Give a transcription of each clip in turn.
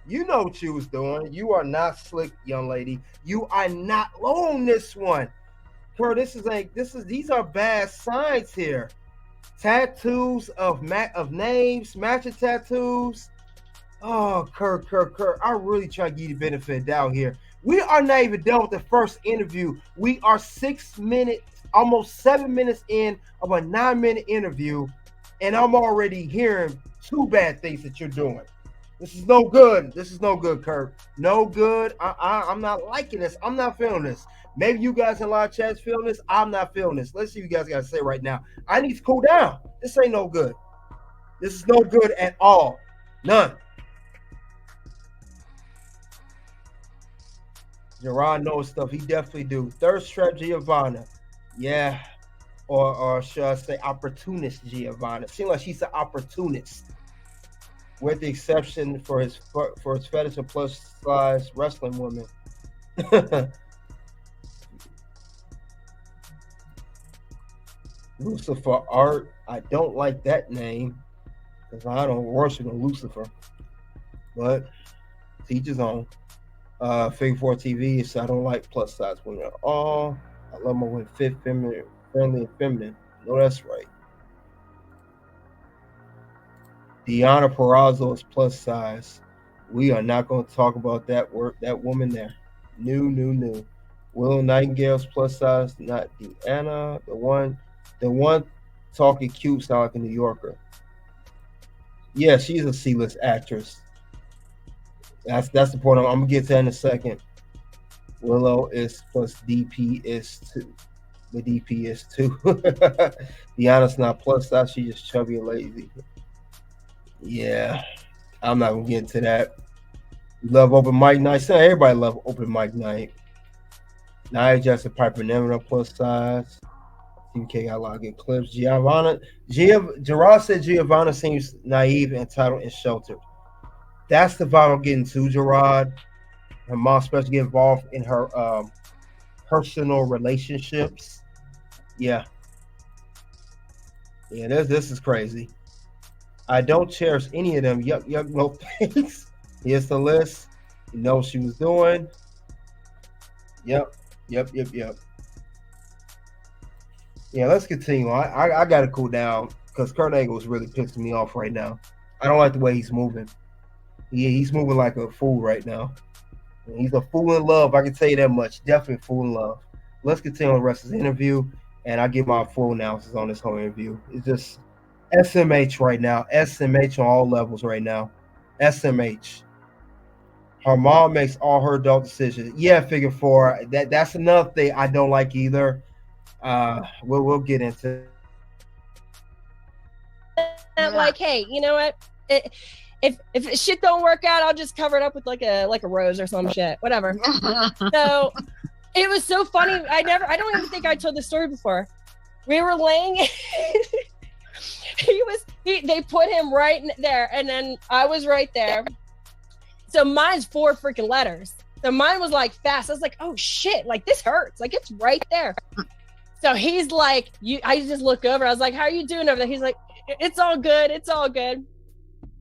You know what you was doing. You are not slick, young lady. You are not low on this one. Kurt, these are bad signs here. Tattoos of names, matching tattoos. Oh, Kurt. I really try to give you the benefit of the doubt here. We are not even done with the first interview. We are 6 minutes, almost 7 minutes in of a 9 minute interview, and I'm already hearing two bad things that you're doing. This is no good. This is no good, Kurt. No good. I'm not liking this. I'm not feeling this. Maybe you guys in live chats feeling this. I'm not feeling this. Let's see what you guys got to say right now. I need to cool down. This ain't no good. This is no good at all. None. Gerard knows stuff. He definitely do. Thirst trap Giovanna. Yeah. Or should I say opportunist Giovanna. Seems like she's an opportunist. With the exception for his fetish of plus size wrestling women. Lucifer Art. I don't like that name because I don't worship Lucifer. But teach his own. Figure 4 TV, so I don't like plus size women at all. I love my women fit, feminine, friendly, and feminine. No, that's right. Deanna Perrazzo is plus size. We are not going to talk about that woman there. New. Willow Nightingale's plus size, not Deanna. The one talking cute sound like a New Yorker. Yeah, she's a C-list actress. That's the point. I'm gonna get to that in a second. Willow is plus DP is 2. The DP is 2. Deanna's not plus size. She's just chubby and lazy. Yeah, I'm not gonna get into that. We love open mic night. Everybody love open mic night. Nia Jackson Piper Neville plus size. TK got a lot of good clips. Gerard said Giovanna seems naive, entitled, and sheltered. That's the vibe I'm getting to, Gerard. Her mom's supposed to get involved in her personal relationships. Yeah. This is crazy. I don't cherish any of them. Yuck, no thanks. Here's the list. You know what she was doing. Yep. Yeah, let's continue. I got to cool down because Kurt Angle is really pissing me off right now. I don't like the way he's moving. He's moving like a fool right now. He's a fool in love. I can tell you that much. Definitely a fool in love. Let's continue on the rest of the interview, and I'll give my full analysis on this whole interview. It's just SMH right now. SMH on all levels right now. SMH. Her mom makes all her adult decisions. Yeah, figure 4. That's another thing I don't like either. We'll get into. Like, hey, you know what? If shit don't work out, I'll just cover it up with like a rose or some shit, whatever. So it was so funny. I don't even think I told the story before. We were laying. They put him right there, and then I was right there. So mine's 4 freaking letters. So mine was like fast. I was like, oh shit, like this hurts. Like it's right there. So he's like, I just look over. I was like, how are you doing over there? He's like, it's all good. It's all good.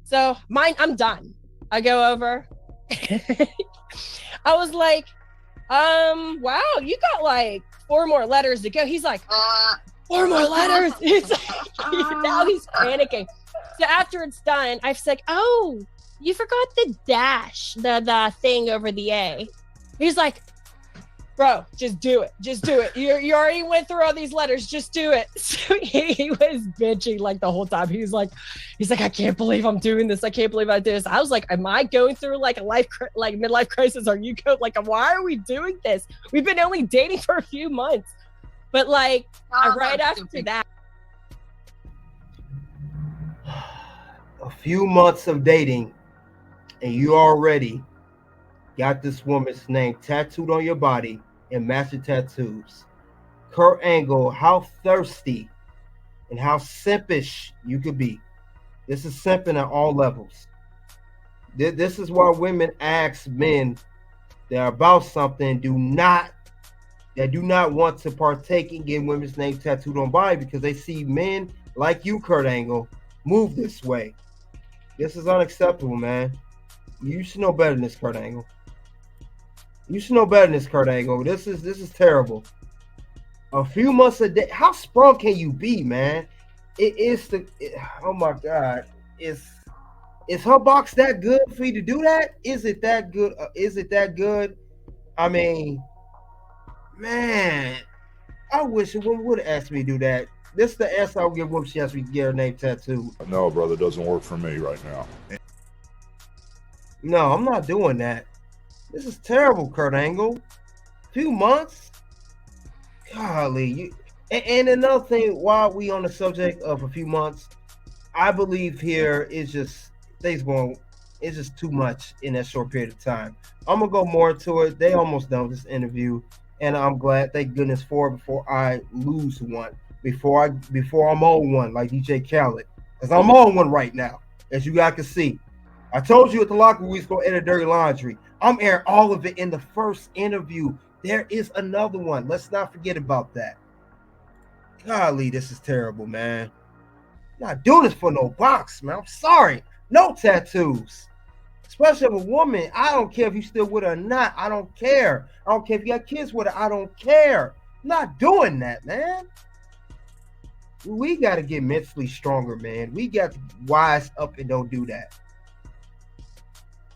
So mine, I'm done. I go over. I was like, wow, you got like 4 more letters to go. He's like, 4 more letters. He's like, now he's panicking. So after it's done, I was like, oh, you forgot the dash, the thing over the A. He's like, bro, just do it. Just do it. You already went through all these letters. Just do it. So he was bitching like the whole time. He's like, I can't believe I'm doing this. I can't believe I do this. I was like, am I going through like a midlife crisis? Are you why are we doing this? We've been only dating for a few months. But like right after that. A few months of dating and you already got this woman's name tattooed on your body and matching tattoos. Kurt Angle, how thirsty and how simpish you could be. This is simping at all levels. This is why women ask men that are about something do not want to partake in getting women's name tattooed on body because they see men like you, Kurt Angle, move this way. This is unacceptable, man. You should know better than this, Kurt Angle. You should know better than this, Kurt Angle. This is terrible. A few months a day. How sprung can you be, man? Oh my God. Is her box that good for you to do that? Is it that good? Is it that good? I mean, man, I wish a woman would have asked me to do that. This is the answer I would give a woman if she asked me to get her name tattooed. No, brother, doesn't work for me right now. No, I'm not doing that. This is terrible, Kurt Angle. Few months? Golly. And another thing, while we on the subject of a few months, I believe here is just things going. It's just too much in that short period of time. I'm gonna go more into it. They almost done with this interview, and I'm glad, thank goodness for it, before I lose one, before I'm on one like DJ Khaled, because I'm on one right now, as you guys can see. I told you at the locker room we was gonna edit Dirty Laundry. I'm airing all of it in the first interview. There is another one. Let's not forget about that. Golly, this is terrible, man. I'm not doing this for no box, man. I'm sorry. No tattoos. Especially of a woman. I don't care if you still with her or not. I don't care. I don't care if you got kids with her. I don't care. I'm not doing that, man. We got to get mentally stronger, man. We got to wise up and don't do that.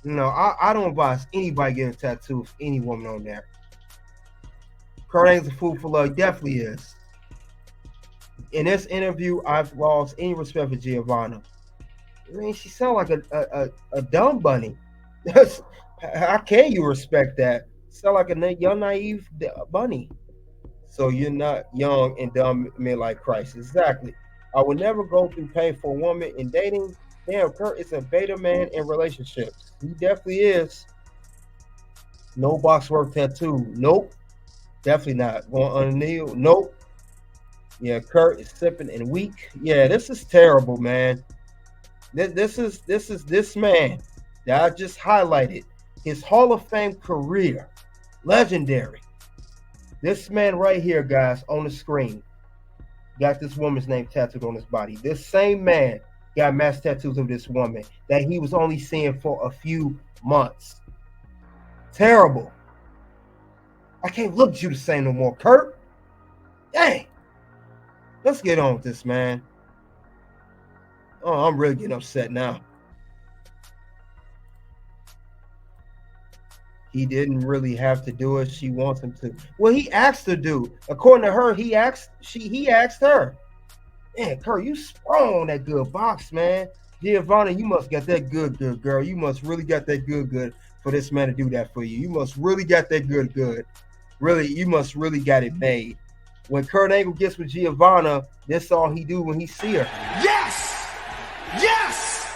No, I don't advise anybody getting a tattoo of any woman on there. Kurt Angle's a fool for love. He definitely is. In this interview, I've lost any respect for Giovanna. I mean, she sounds like a dumb bunny. How can you respect that? Sound like a young, naive bunny. So you're not young and dumb midlife crisis. Exactly. I would never go through pain for a woman in dating. Damn, Kurt is a beta man in relationships. He definitely is. No box work tattoo. Nope. Definitely not. Going on a kneel. Nope. Yeah, Kurt is sipping and weak. Yeah, this is terrible, man. This is this man that I just highlighted. His Hall of Fame career. Legendary. This man right here, guys, on the screen, got this woman's name tattooed on his body. This same man got mass tattoos of this woman that he was only seeing for a few months. Terrible. I can't look at you the same no more, Kurt. Dang. Let's get on with this, man. Oh, I'm really getting upset now. He didn't really have to do it. She wants him to. Well, he asked her to. According to her, he asked her. Man, Kurt, you sprung that good box, man. Giovanna, you must got that good, girl. You must really got that good for this man to do that for you. You must really got that good. Really, you must really got it made. When Kurt Angle gets with Giovanna, that's all he do when he see her. Yes! Yes!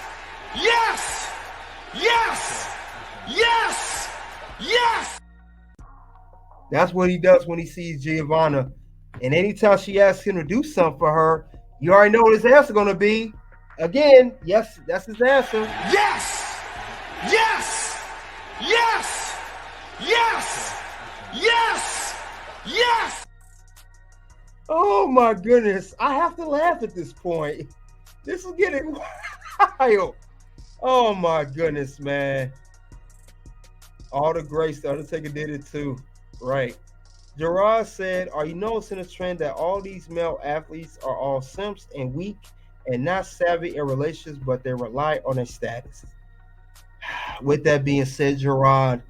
Yes! Yes! Yes! Yes! That's what he does when he sees Giovanna. And anytime she asks him to do something for her, you already know what his answer going to be. Again, yes, that's his answer. Yes! Yes! Yes! Yes! Yes! Yes! Oh my goodness. I have to laugh at this point. This is getting wild. Oh my goodness, man. All the grace, the Undertaker did it too. Right. Gerard said, are you noticing a trend that all these male athletes are all simps and weak and not savvy in relationships, but they rely on their status? With that being said, Gerard,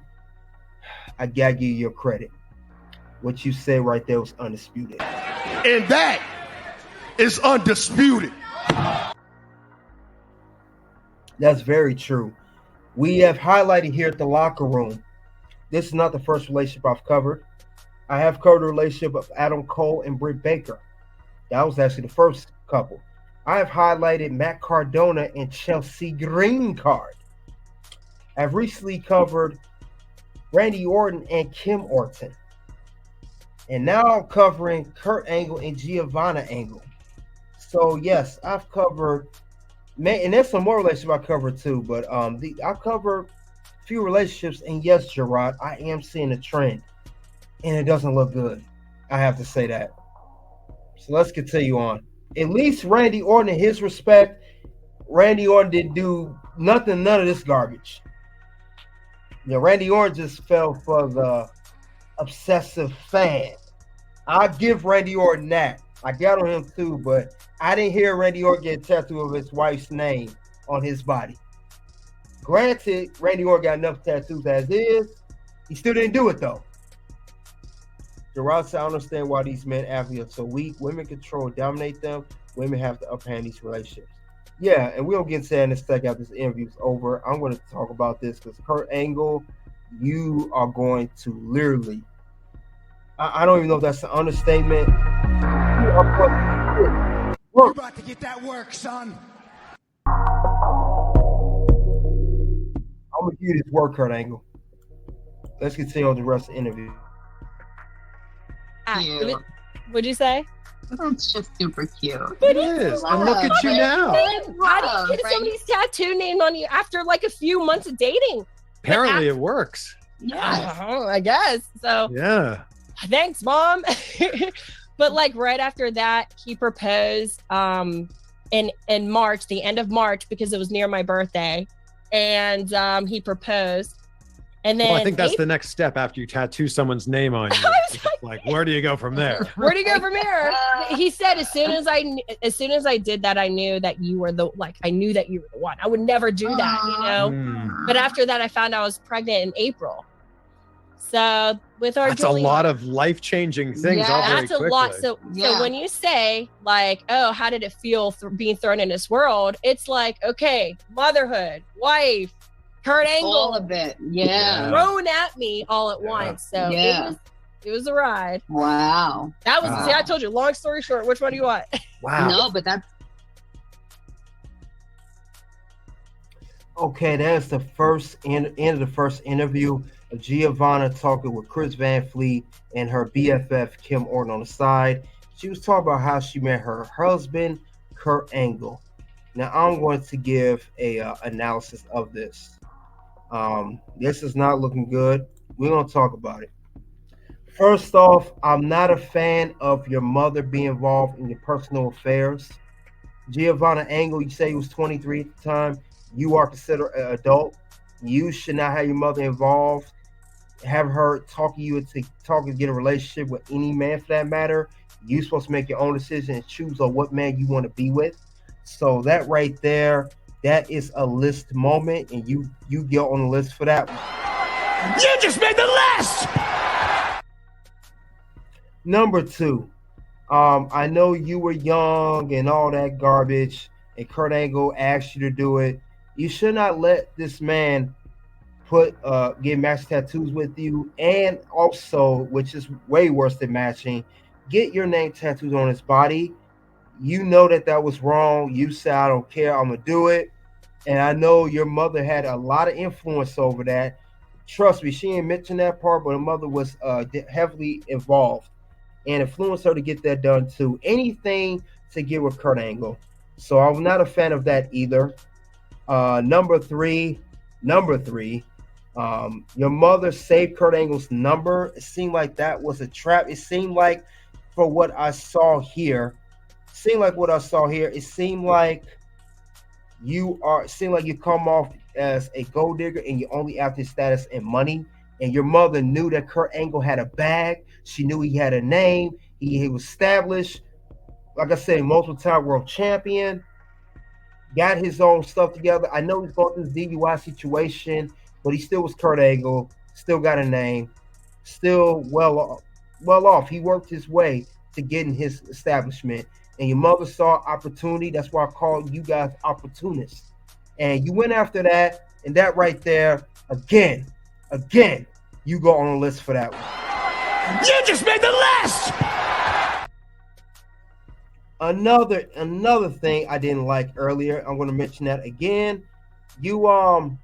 I gotta give you your credit. What you said right there was undisputed. And that is undisputed. That's very true. We have highlighted here at the locker room. This is not the first relationship I've covered. I have covered the relationship of Adam Cole and Britt Baker. That was actually the first couple. I have highlighted Matt Cardona and Chelsea Greencard. I've recently covered Randy Orton and Kim Orton. And now I'm covering Kurt Angle and Giovanna Angle. So yes, I've covered, and there's some more relationships I covered too, but I covered a few relationships, and yes, Gerard, I am seeing a trend, and it doesn't look good. I have to say that. So let's continue on. At least Randy Orton, in his respect, Randy Orton didn't do none of this garbage. Randy Orton just fell for the obsessive fan. I give Randy Orton that. I got on him too, but I didn't hear Randy Orton get a tattoo of his wife's name on his body. Granted, Randy Orton got enough tattoos as is. He still didn't do it though. Gerard said, I understand why these men athletes are so weak. Women control and dominate them. Women have the upper hand in these relationships. Yeah, and we'll get into that in a second after this interview's over. I'm going to talk about this because Kurt Angle, you are going to literally, I don't even know if that's an understatement. You're about to get that work, son. I'm going to give you this work, Kurt Angle. Let's continue on the rest of the interview. What'd you say? That's just super cute. It is. And look at you now. How do you get somebody's tattoo name on you after like a few months of dating? Apparently it works. Yeah. I guess. So Yeah. thanks, Mom. But like right after that, he proposed in March, the end of March, because it was near my birthday. And he proposed. And then Well, I think that's the next step after you tattoo someone's name on you. Like, where do you go from there? Where do you go from here? He said, as soon as I did that, I knew that you were I knew that you were the one. I would never do that, you know? But after that, I found I was pregnant in April. So with our That's a lot of life-changing things. Yeah, all very that's a quickly. lot. So when you say like, oh, how did it feel being thrown in this world? It's like, okay, motherhood, wife, Kurt Angle, All of it. Yeah. thrown at me all at once. So it was a ride. Wow. That was, see, I told you, long story short, which one do you want? Wow. No, but that's Okay, that's the first end of the first interview of Giovanna talking with Chris Van Fleet and her BFF Kim Orton on the side. She was talking about how she met her husband, Kurt Angle. Now I'm going to give a analysis of this. This is not looking good. We're going to talk about it. First off, I'm not a fan of your mother being involved in your personal affairs. Giovanna Angle, you say he was 23 at the time. You are considered an adult. You should not have your mother involved. Have her talking you into get a relationship with any man for that matter. You're supposed to make your own decision and choose on what man you want to be with. So that right there, that is a list moment, and you get on the list for that one. You just made the list! Number two, I know you were young and all that garbage, and Kurt Angle asked you to do it. You should not let this man get match tattoos with you, and also, which is way worse than matching, get your name tattooed on his body. You know that was wrong. You said, I don't care, I'm gonna do it. And I know your mother had a lot of influence over that. Trust me, she didn't mention that part, but her mother was heavily involved and influenced her to get that done too. Anything to get with Kurt Angle. So I'm not a fan of that either. Number three, your mother saved Kurt Angle's number. It seemed like that was a trap. It seemed like, for what I saw here, it seemed like you come off as a gold digger and you only after status and money. And your mother knew that Kurt Angle had a bag. She knew he had a name. He was established. Like I said, multiple time world champion. Got his own stuff together. I know he's going through this DUI situation, but he still was Kurt Angle. Still got a name. Still well off. He worked his way to getting his establishment. And your mother saw opportunity. That's why I call you guys opportunists. And you went after that. And that right there, again, you go on the list for that one. You just made the list! Another thing I didn't like earlier, I'm going to mention that again. You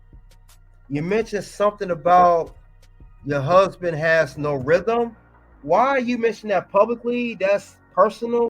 mentioned something about your husband has no rhythm. Why are you mentioning that publicly? That's personal.